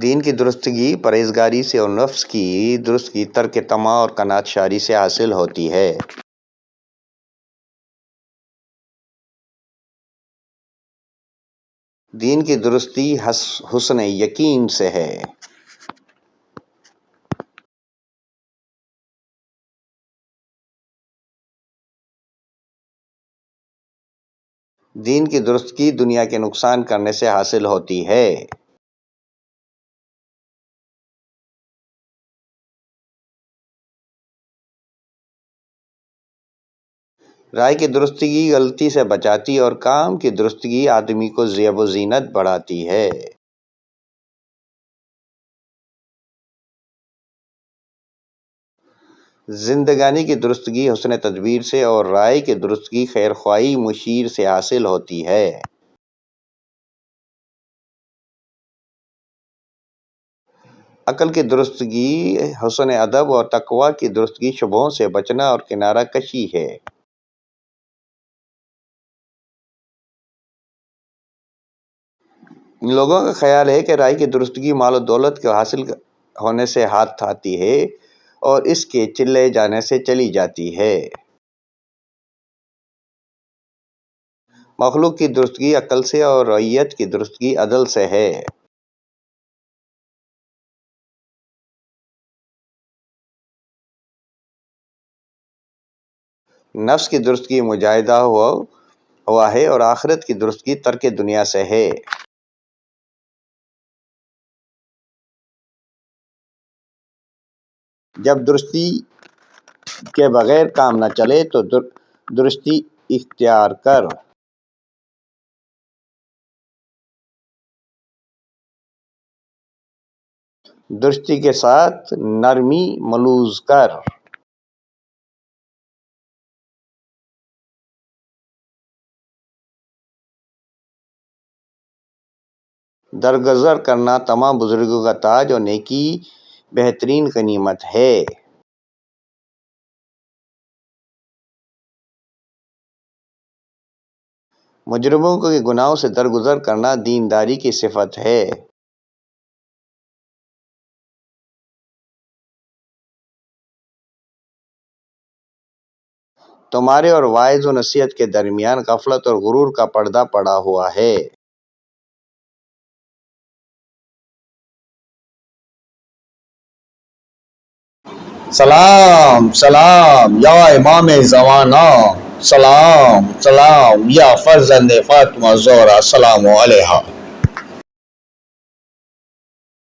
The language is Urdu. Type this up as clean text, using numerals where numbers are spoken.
دین کی درستگی پرہیزگاری سے اور نفس کی درستگی ترک طمع اور قناعت شاری سے حاصل ہوتی ہے۔ دین کی درستی حسن یقین سے ہے۔ دین کی درستگی دنیا کے نقصان کرنے سے حاصل ہوتی ہے۔ رائے کی درستگی غلطی سے بچاتی اور کام کی درستگی آدمی کو زیب و زینت بڑھاتی ہے۔ زندگانی کی درستگی حسن تدبیر سے اور رائے کی درستگی خیرخواہی مشیر سے حاصل ہوتی ہے۔ عقل کی درستگی حسن ادب اور تقوی کی درستگی شبہوں سے بچنا اور کنارہ کشی ہے۔ لوگوں کا خیال ہے کہ رائے کی درستگی مال و دولت کے حاصل ہونے سے ہاتھ آتی ہے اور اس کے چلے جانے سے چلی جاتی ہے۔ مخلوق کی درستگی عقل سے اور رعیت کی درستگی عدل سے ہے۔ نفس کی درستگی مجاہدہ ہوا ہے اور آخرت کی درستگی ترک دنیا سے ہے۔ جب درستی کے بغیر کام نہ چلے تو درستی اختیار کر۔ درستی کے ساتھ نرمی ملوز کر۔ درگزر کرنا تمام بزرگوں کا تاج اور نیکی بہترین غنیمت ہے۔ مجرموں کے گناہوں سے درگزر کرنا دینداری کی صفت ہے۔ تمہارے اور واعظ و نصیحت کے درمیان غفلت اور غرور کا پردہ پڑا ہوا ہے۔ سلام سلام یا امام زمانہ، سلام سلام یا فرزند فاطمہ زہرا، سلام علیہا۔